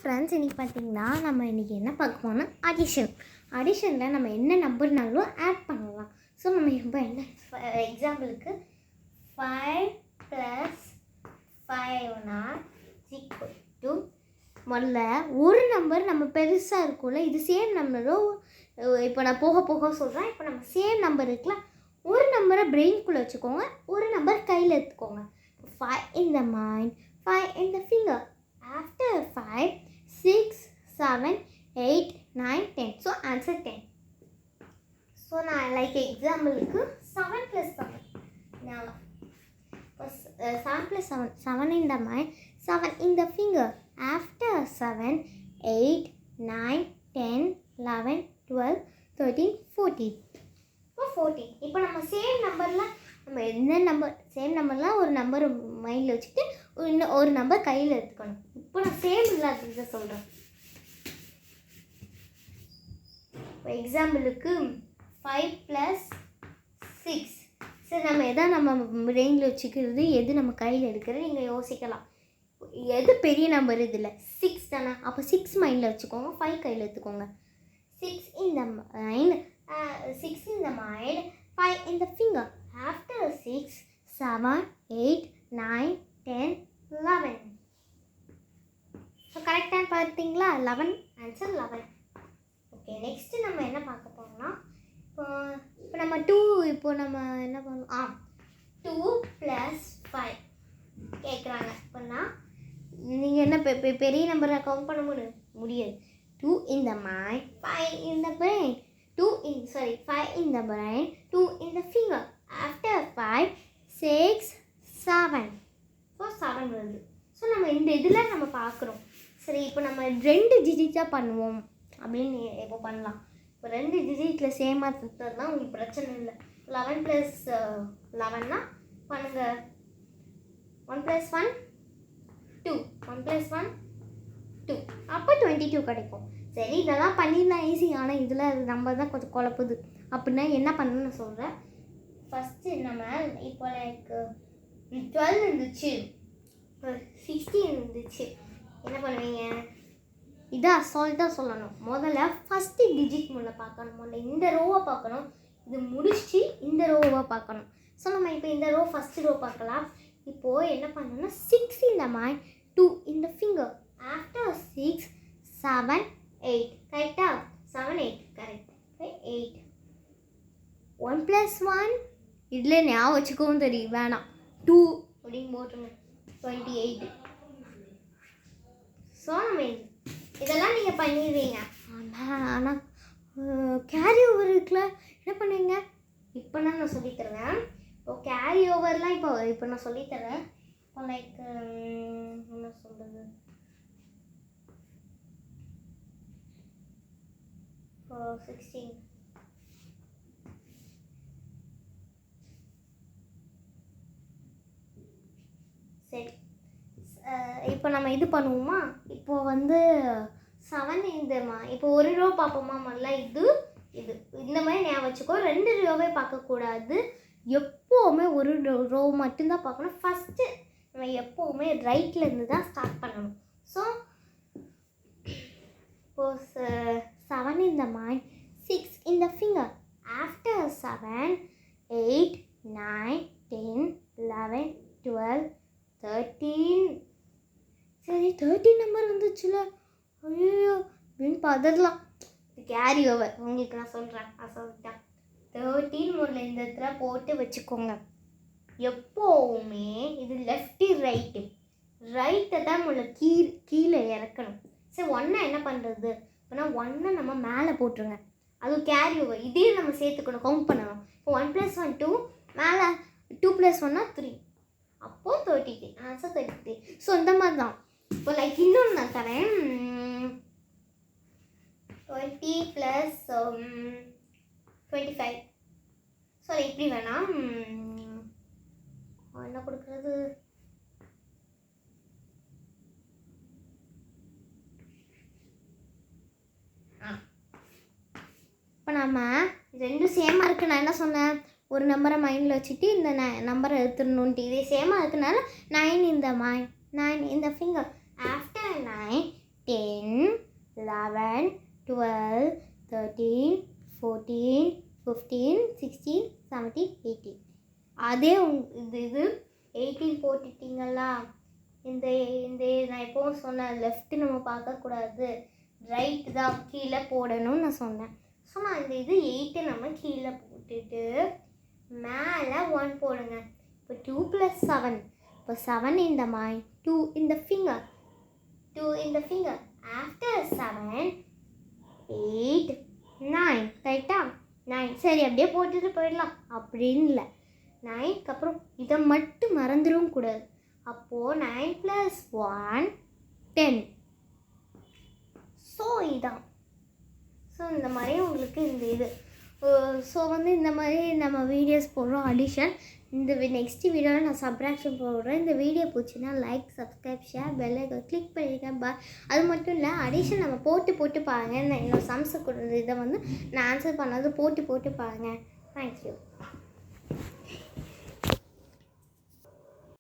Friends, இன்றைக்கி பார்த்திங்கன்னா நம்ம இன்றைக்கி என்ன பார்க்க போனோம்னா அடிஷனில் நம்ம என்ன நம்பர்னாலும் ஆட் பண்ணலாம். ஸோ நம்ம இப்போ என்ன எக்ஸாம்பிளுக்கு 5 + 5 முதல்ல ஒரு நம்பர் நம்ம பெருசாக இருக்கும்ல, இது சேம் நம்பரோ. இப்போ நான் போக போக சொல்கிறேன். இப்போ நம்ம சேம் நம்பர் இருக்குல்ல, ஒரு நம்பரை பிரெயின்குள்ளே வச்சுக்கோங்க, ஒரு நம்பர் கையில் எடுத்துக்கோங்க. 5 in the mind, 5 in the finger. After 5, 6, 7, 8, 9, 10. So answer 10. So நான் like எக்ஸாம்பிளுக்கு 7 + 7. Now 7 + 7. 7 in the mind, 7 in the finger. After 7, 8, 9, 10, 11, 12, 13, 14. இப்போ 14. இப்போ நம்ம சேம் நம்பரில் நம்ம என்ன நம்பர் சேம் நம்பர்லாம் ஒரு நம்பர் மைண்டில் வச்சுட்டு இன்னும் ஒரு நம்பர் கையில் எடுத்துக்கணும். இப்போ நான் சேம் இல்லாததை சொல்கிறேன். இப்போ எக்ஸாம்பிளுக்கு 5 + 6. சரி, நம்ம எதை நம்ம பிரெயினில் வச்சுக்கிறது, எது நம்ம கையில் எடுக்கிறது நீங்கள் யோசிக்கலாம். எது பெரிய நம்பர்? இதில் 6 தானே. அப்போ 6 மைண்டில் வச்சுக்கோங்க, 5 கையில் எடுத்துக்கோங்க. 6 in the mind, 6 in the mind, 5 in the finger. After 6, 7, 8, 9, 10, 11. So கரெக்டாக பார்த்தீங்களா? 11. ஆன்சர் 11. ஓகே, நெக்ஸ்ட்டு நம்ம என்ன பார்க்க போகிறோம்னா, இப்போ நம்ம 2 இப்போ நம்ம என்ன பண்ணோம் 2 + 5 கேட்குறாங்க. இப்போனா நீங்கள் என்ன பெரிய நம்பரை கவுண்ட் பண்ண முடியாது. 2 in the mind, 5 in the brain. 5 in the brain, 2 in the finger. After 5, 6, 7. So 7 வருது. ஸோ நம்ம இந்த இதில் நம்ம பார்க்குறோம். சரி, இப்போ நம்ம 2 டிஜிட்டாக பண்ணுவோம் அப்படின்னு இப்போ பண்ணலாம். இப்போ 2 டிஜிட்டில் சேமாக சுற்றுறதுனா உங்களுக்கு பிரச்சனை இல்லை. 11 + 11னா பண்ணுங்கள். 1 + 1, 2. 1 + 1, 2. அப்போ 22 கிடைக்கும். சரி, இதெல்லாம் பண்ணிடலாம் ஈஸி. ஆனால் இதில் நம்ம தான் கொஞ்சம் குழப்புது. அப்படின்னா என்ன பண்ணணும்னு நான் சொல்கிறேன். ஃபஸ்ட்டு நம்ம இப்போ லைக் 12 இருந்துச்சு, 16 இருந்துச்சு. என்ன பண்ணுவீங்க? இதை அசால்ட்டாக சொல்லணும். முதல்ல ஃபஸ்ட்டு டிஜிட் பார்க்கணும். முதல்ல இந்த ரோவை பார்க்கணும். இது முடிச்சு இந்த ரோவை பார்க்கணும். ஸோ நம்ம இப்போ இந்த ரோ ஃபஸ்ட்டு ரோ பார்க்கலாம். இப்போது என்ன பண்ணணும்னா 6 in the mind, 2 in the finger. After 6, 7, 8. கரெக்டாக? 7, 8 கரெக்ட். 8. 1 + 1 இதில் ஞாபகம் வச்சுக்கவும் தெரியும், வேணாம். 2 அப்படின்னு போட்டுருங்க. 28. ஸோ நம்ம இதெல்லாம் நீங்கள் பண்ணிடுவீங்க. ஆனால் கேரி ஓவர் இருக்குல்ல, என்ன பண்ணுவீங்க? இப்போ நான் சொல்லித்தருவேன். இப்போ கேரி ஓவர்லாம் இப்போ நான் சொல்லித்தரேன். இப்போ லைக் என்ன சொல்கிறது, இப்போ 16. சரி, இப்போ நம்ம இது பண்ணுவோமா? இப்போது வந்து 7 இப்போ ஒரு ரோ பார்ப்போமா? முதல்ல இது இந்த மாதிரி ஞாபகம் வச்சுக்கோ. 2 ரோவே பார்க்கக்கூடாது. எப்போவுமே ஒரு ரோ மட்டும்தான் பார்க்கணும். ஃபஸ்ட்டு நம்ம எப்போவுமே ரைட்லேருந்து தான் ஸ்டார்ட் பண்ணணும். ஸோ இப்போது 7 in the mind, 6 in the finger. After 7, 8, 9, 10, 11, 12, 13. சரி, 13 நம்பர் வந்துச்சுல. ஐயோ அப்படின்னு பதறலாம். இது கேரி ஓவர். உங்களுக்கு நான் சொல்கிறேன், சொல்லிட்டேன். 13 முதல்ல இந்த இடத்துல போட்டு வச்சுக்கோங்க. எப்போவுமே இது லெஃப்ட்டு ரைட்டை தான் முதல்ல கீழே இறக்கணும். சரி, 1 என்ன பண்ணுறது? இப்போனா 1 நம்ம மேலே போட்டுருங்க. அதுவும் கேரி ஓவர். இதே நம்ம சேர்த்துக்கணும், கவுண்ட் பண்ணணும். இப்போ 1 + 1, 2. மேலே 2 + 1 3. அப்போது 33. ஆன்சர் 33. ஸோ இந்த மாதிரி தான். இப்போ லைக் இன்னொன்று நான் தரேன். 20 + 25. சாரி, இப்படி வேணாம். என்ன கொடுக்குறது? இப்போ நம்ம 2 சேமாக இருக்குது. நான் என்ன சொன்னேன்? ஒரு நம்பரை மைண்டில் வச்சுட்டு இந்த நம்பரை எடுத்துடணுன்ட்டு. இதே சேமாக இருக்குனால 9 in the mind, 9 in the finger. After 9, 10, அதே இது 18 போட்டுட்டிங்களா? இந்த இந்த நான் எப்போவும் சொன்னேன், லெஃப்ட் நம்ம பார்க்கக்கூடாது, ரைட்டு தான் கீழே போடணும்னு நான் சொன்னேன். ஸோ நான் இந்த இது 8 நம்ம கீழே போட்டுட்டு மேலே 1 போடுங்க. இப்போ 2 + 7. இப்போ 7 in the mind, 2 in the finger, 2 in the finger. After 7, 8, 9. கரெக்டா? 9. சரி, அப்படியே போட்டுட்டு போயிடலாம் அப்படின்னு இல்லை. 9க்கு அப்புறம் இதை மட்டும் மறந்துடவும் கூடாது. அப்போது 9 + 1, 10. ஸோ இதான். ஸோ இந்த மாதிரி உங்களுக்கு இந்த இது ஸோ இந்த மாதிரி நம்ம வீடியோஸ் போடுறோம் அடிஷன். இந்த நெக்ஸ்ட் வீடியோவில் நான் சப்ராக்ஷன் போடுறேன். இந்த வீடியோ பிடிச்சின்னா like, subscribe, share, bell icon click பண்ணியிருக்கேன். அது மட்டும் இல்லை, அடிஷன் நம்ம போட்டு பாருங்கள். என்னோட சம்ஸை இதை நான் ஆன்சர் பண்ணது போட்டு பாருங்கள். தேங்க்யூ.